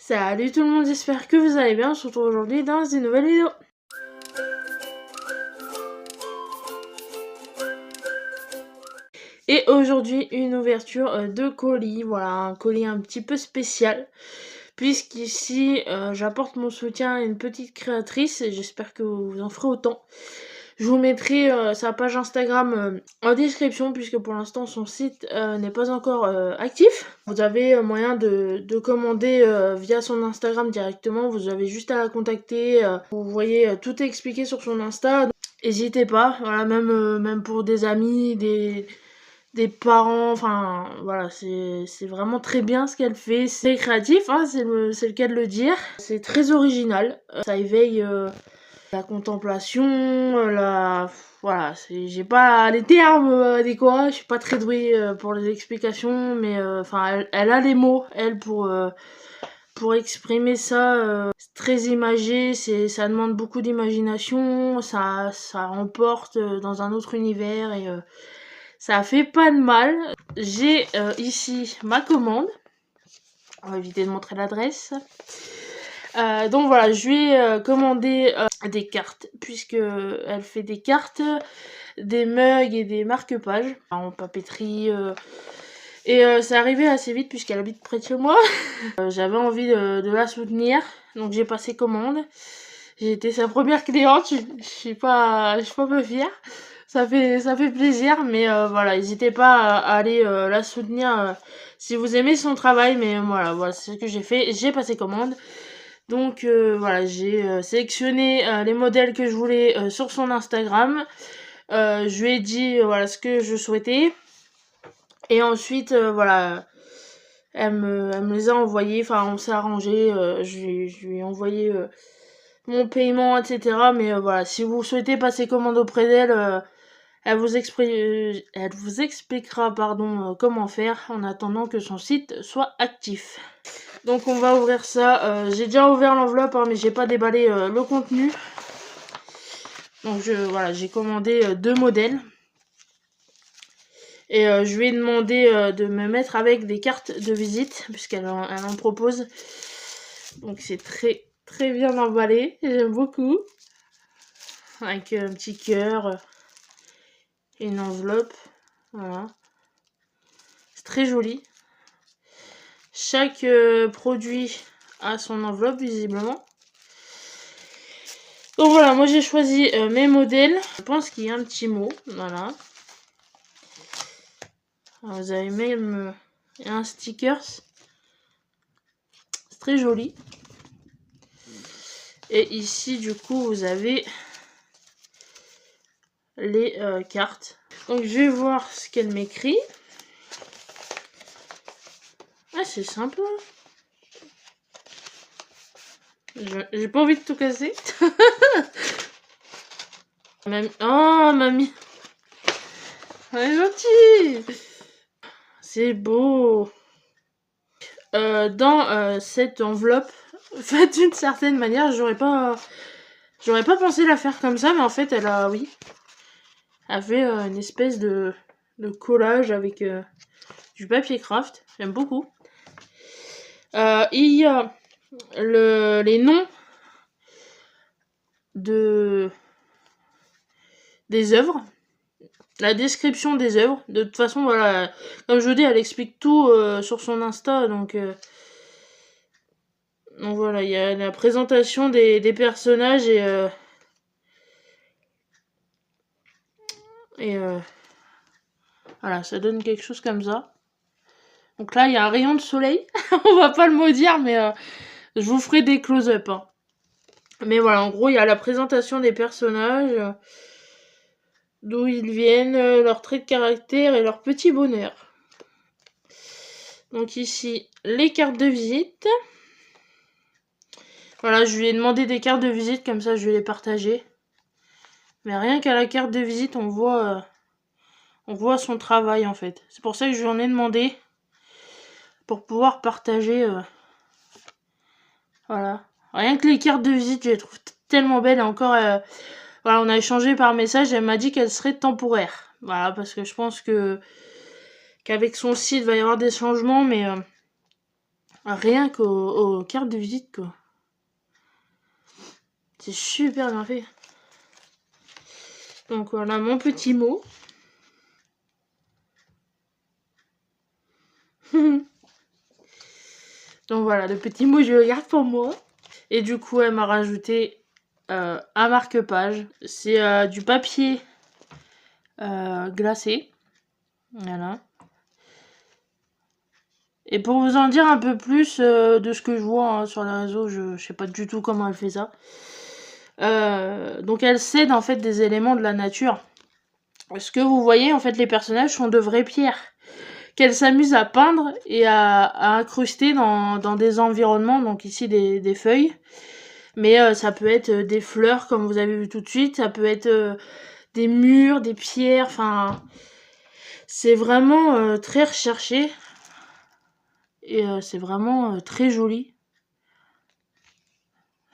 Salut tout le monde, j'espère que vous allez bien. On se retrouve aujourd'hui dans une nouvelle vidéo. Et aujourd'hui, une ouverture de colis. Voilà, un colis un petit peu spécial. Puisqu'ici, j'apporte mon soutien à une petite créatrice et j'espère que vous en ferez autant. Je vous mettrai sa page Instagram en description puisque pour l'instant son site n'est pas encore actif. Vous avez moyen de commander via son Instagram directement. Vous avez juste à la contacter. Vous voyez, tout est expliqué sur son Insta. N'hésitez pas. Voilà, même pour des amis, des parents, enfin voilà, c'est vraiment très bien ce qu'elle fait. C'est créatif, hein, c'est le cas de le dire. C'est très original. Ça éveille la contemplation, voilà, j'ai pas les termes adéquats, je suis pas très douée pour les explications, mais enfin elle a les mots, elle, pour exprimer ça. C'est très imagé, ça demande beaucoup d'imagination, ça emporte dans un autre univers et ça fait pas de mal. J'ai ici ma commande. On va éviter de montrer l'adresse. Donc voilà, je lui ai commandé des cartes, puisque elle fait des cartes, des mugs et des marque-pages en papeterie. Et c'est arrivé assez vite puisqu'elle habite près de chez moi. J'avais envie de la soutenir, donc j'ai passé commande. J'ai été sa première cliente, je suis pas peu fière. Ça fait plaisir, mais voilà, n'hésitez pas à aller la soutenir si vous aimez son travail. Mais voilà, c'est ce que j'ai fait. J'ai passé commande. Donc voilà, j'ai sélectionné les modèles que je voulais sur son Instagram. Je lui ai dit voilà ce que je souhaitais. Et ensuite, voilà, elle me les a envoyés. Enfin, on s'est arrangé. Je lui ai envoyé mon paiement, etc. Mais voilà, si vous souhaitez passer commande auprès d'elle, elle vous expliquera comment faire en attendant que son site soit actif. Donc on va ouvrir ça. J'ai déjà ouvert l'enveloppe, hein, mais j'ai pas déballé le contenu. Donc voilà, j'ai commandé 2 modèles. Et je lui ai demandé de me mettre avec des cartes de visite, puisqu'elle en propose. Donc c'est très très bien emballé, j'aime beaucoup. Avec un petit cœur et une enveloppe. Voilà. C'est très joli. Chaque produit a son enveloppe, visiblement. Donc voilà, moi j'ai choisi mes modèles. Je pense qu'il y a un petit mot. Voilà. Alors, vous avez même un sticker. C'est très joli. Et ici, du coup, vous avez les cartes. Donc je vais voir ce qu'elle m'écrit. Ah, c'est sympa. J'ai pas envie de tout casser. Oh, mamie. Elle est gentille. C'est beau. Dans cette enveloppe, faite d'une certaine manière, j'aurais pas pensé la faire comme ça, mais en fait, elle a fait une espèce de collage avec du papier craft. J'aime beaucoup. Il y a les noms des œuvres, la description des œuvres. De toute façon, voilà, comme je vous dis, elle explique tout sur son Insta, donc voilà, il y a la présentation des personnages et voilà, ça donne quelque chose comme ça. Donc là, il y a un rayon de soleil. On va pas le maudire, mais je vous ferai des close-up. Hein. Mais voilà, en gros, il y a la présentation des personnages, d'où ils viennent, leurs traits de caractère et leur petit bonheur. Donc ici, les cartes de visite. Voilà, je lui ai demandé des cartes de visite, comme ça je vais les partager. Mais rien qu'à la carte de visite, on voit son travail en fait. C'est pour ça que je lui en ai demandé. Pour pouvoir partager. Voilà. Rien que les cartes de visite, je les trouve tellement belles. Et encore, voilà, on a échangé par message. Elle m'a dit qu'elles seraient temporaires. Voilà, parce que je pense qu'avec son site, il va y avoir des changements. Mais Rien qu'aux cartes de visite, quoi. C'est super bien fait. Donc voilà mon petit mot. Donc voilà, le petit mot, je le garde pour moi. Et du coup, elle m'a rajouté un marque-page. C'est du papier glacé. Voilà. Et pour vous en dire un peu plus de ce que je vois hein, sur les réseaux, je sais pas du tout comment elle fait ça. Donc elle cède en fait des éléments de la nature. Ce que vous voyez, en fait, les personnages sont de vraies pierres qu'elle s'amuse à peindre et à incruster dans des environnements, donc ici des feuilles. Mais ça peut être des fleurs, comme vous avez vu tout de suite, ça peut être des murs, des pierres, enfin... C'est vraiment très recherché. Et c'est vraiment très joli.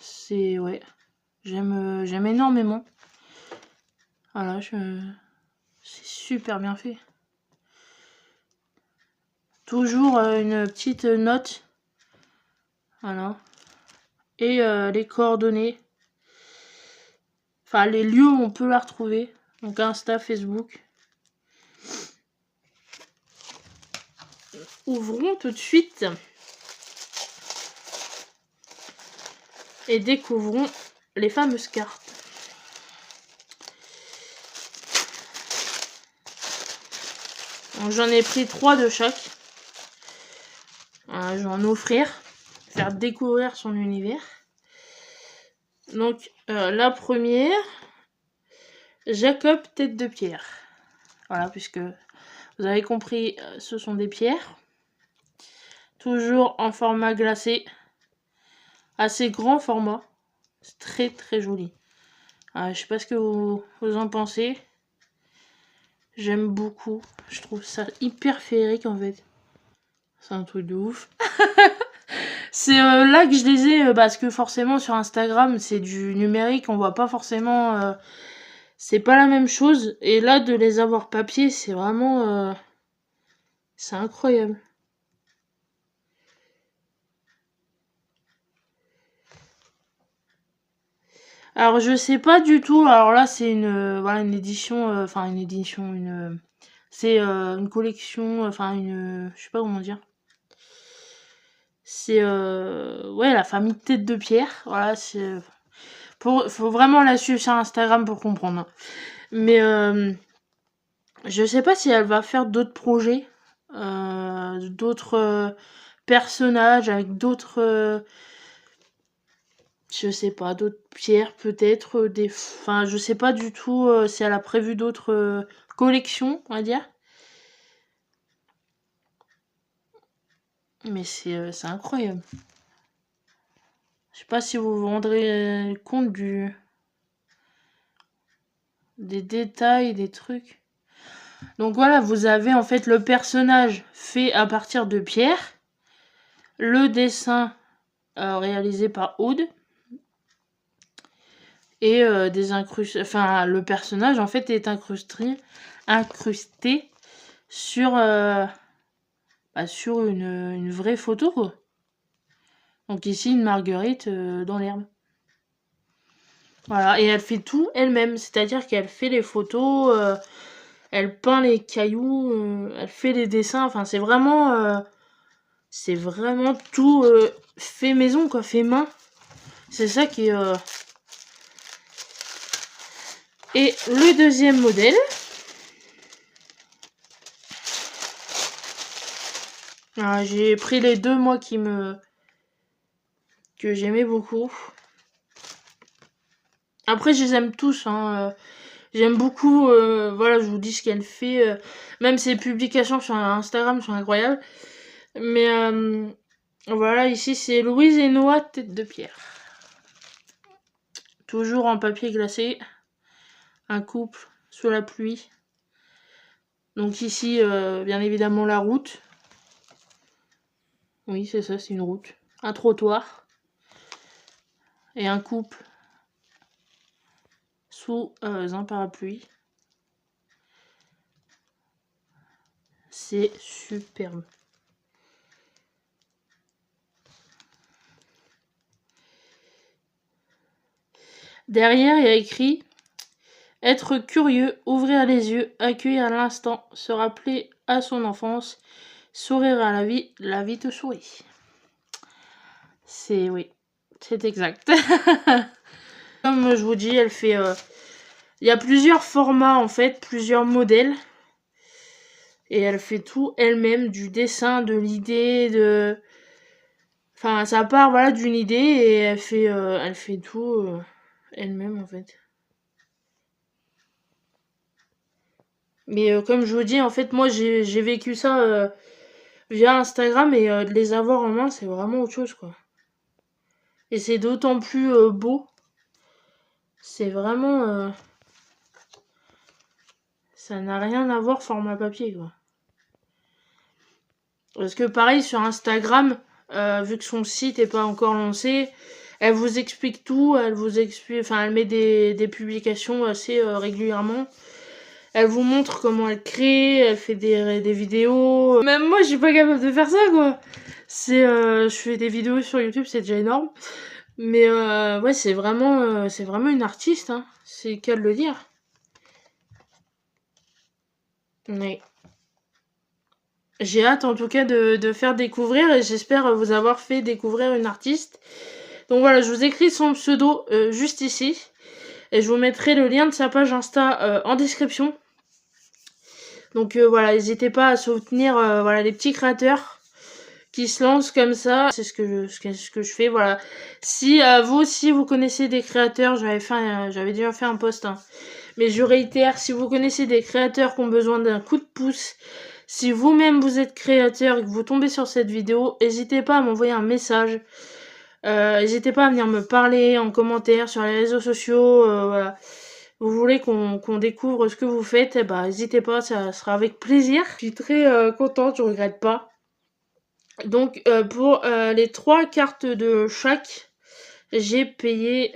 C'est... ouais. J'aime énormément. Voilà, c'est super bien fait. Toujours une petite note. Voilà. Et les coordonnées. Enfin, les lieux où on peut la retrouver. Donc Insta, Facebook. Ouvrons tout de suite. Et découvrons les fameuses cartes. J'en ai pris 3 de chaque. Je vais en offrir. Faire découvrir son univers. Donc, la première, Jacob tête de pierre. Voilà, puisque vous avez compris, ce sont des pierres. Toujours en format glacé. Assez grand format. C'est très très joli. Je sais pas ce que vous en pensez. J'aime beaucoup. Je trouve ça hyper féerique en fait. C'est un truc de ouf. C'est là que je les ai, parce que forcément sur Instagram c'est du numérique, on voit pas forcément... c'est pas la même chose. Et là de les avoir papier, c'est vraiment... c'est incroyable. Alors je sais pas du tout, alors là c'est voilà, une édition, enfin une édition, c'est une collection, enfin je sais pas comment dire. C'est ouais, la famille Tête de Pierre, voilà, faut vraiment la suivre sur Instagram pour comprendre. Mais je sais pas si elle va faire d'autres projets, d'autres personnages avec d'autres... je sais pas, d'autres pierres peut-être, enfin je sais pas du tout si elle a prévu d'autres collections, on va dire. Mais c'est incroyable. Je sais pas si vous vous rendrez compte des détails, des trucs. Donc voilà, vous avez en fait le personnage fait à partir de pierre, le dessin réalisé par Aude, et des incrustés. Enfin, le personnage en fait est incrusté sur, sur une vraie photo, quoi. Donc ici, une marguerite dans l'herbe. Voilà, et elle fait tout elle-même, c'est-à-dire qu'elle fait les photos, elle peint les cailloux, elle fait les dessins, enfin c'est vraiment tout fait maison, quoi, fait main. C'est ça qui est... Et le deuxième modèle, j'ai pris les deux, moi, que j'aimais beaucoup. Après, je les aime tous, hein. J'aime beaucoup, voilà, je vous dis ce qu'elle fait. Même ses publications sur Instagram sont incroyables. Mais voilà, ici, c'est Louise et Noah, tête de pierre. Toujours en papier glacé. Un couple sous la pluie. Donc ici, bien évidemment, la route. Oui, c'est ça, c'est une route. Un trottoir. Et un couple sous un parapluie. C'est superbe. Derrière, il y a écrit « Être curieux, ouvrir les yeux, accueillir l'instant, se rappeler à son enfance, sourire à la vie te sourit. » Oui, c'est exact. Comme je vous dis, elle fait... il y a plusieurs formats en fait, plusieurs modèles. Et elle fait tout elle-même, du dessin, de l'idée, de... Enfin, ça part voilà, d'une idée et elle fait tout elle-même en fait. Mais comme je vous dis, en fait, moi j'ai vécu ça via Instagram et de les avoir en main, c'est vraiment autre chose quoi. Et c'est d'autant plus beau. C'est vraiment... ça n'a rien à voir format papier quoi. Parce que pareil sur Instagram, vu que son site est pas encore lancé, elle vous explique tout, elle met des publications assez régulièrement. Elle vous montre comment elle crée, elle fait des vidéos. Même moi, je suis pas capable de faire ça, quoi. Je fais des vidéos sur YouTube, c'est déjà énorme. Mais ouais, c'est vraiment une artiste, hein. C'est qu'à le dire. Ouais. J'ai hâte en tout cas de faire découvrir et j'espère vous avoir fait découvrir une artiste. Donc voilà, je vous écris son pseudo juste ici. Et je vous mettrai le lien de sa page Insta en description. Donc voilà, n'hésitez pas à soutenir voilà, les petits créateurs qui se lancent comme ça. C'est ce que je fais, voilà. Si vous aussi vous connaissez des créateurs, j'avais déjà fait un post, hein. Mais je réitère, si vous connaissez des créateurs qui ont besoin d'un coup de pouce, si vous-même vous êtes créateur et que vous tombez sur cette vidéo, n'hésitez pas à m'envoyer un message. N'hésitez pas à venir me parler en commentaire sur les réseaux sociaux. Voilà. Vous voulez qu'on découvre ce que vous faites, eh ben, n'hésitez pas, ça sera avec plaisir. Je suis très contente, je regrette pas. Donc pour les 3 cartes de chaque, j'ai payé,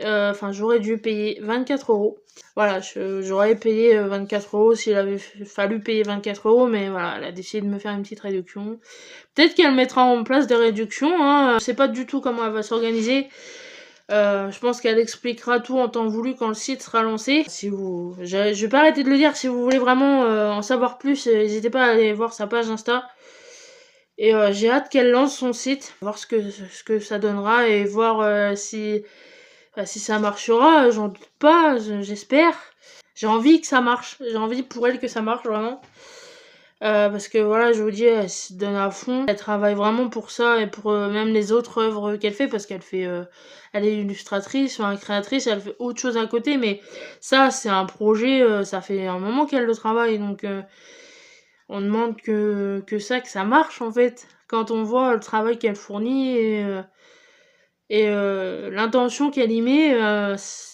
j'aurais dû payer 24 €. Voilà, j'aurais payé 24 € s'il avait fallu payer 24 €, mais voilà, elle a décidé de me faire une petite réduction. Peut-être qu'elle mettra en place des réductions, hein. Je sais pas du tout comment elle va s'organiser. Je pense qu'elle expliquera tout en temps voulu quand le site sera lancé. Je vais pas arrêter de le dire, si vous voulez vraiment en savoir plus, n'hésitez pas à aller voir sa page Insta. Et j'ai hâte qu'elle lance son site, voir ce que ça donnera et voir si ça marchera. J'en doute pas, j'espère. J'ai envie que ça marche, j'ai envie pour elle que ça marche vraiment. Parce que voilà, je vous dis, elle se donne à fond. Elle travaille vraiment pour ça et pour même les autres œuvres qu'elle fait, parce qu'elle fait, elle est illustratrice, créatrice, elle fait autre chose à côté, mais ça, c'est un projet, ça fait un moment qu'elle le travaille, donc on demande que ça marche en fait. Quand on voit le travail qu'elle fournit et l'intention qu'elle y met,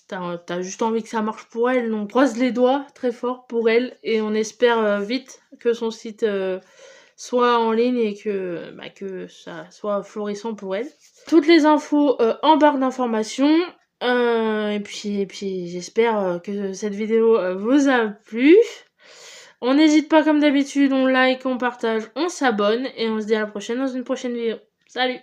t'as juste envie que ça marche pour elle. Donc croise les doigts très fort pour elle et on espère vite que son site soit en ligne et que ça soit florissant pour elle. Toutes les infos en barre d'informations. Et puis j'espère que cette vidéo vous a plu. On n'hésite pas comme d'habitude, on like, on partage, on s'abonne et on se dit à la prochaine dans une prochaine vidéo. Salut!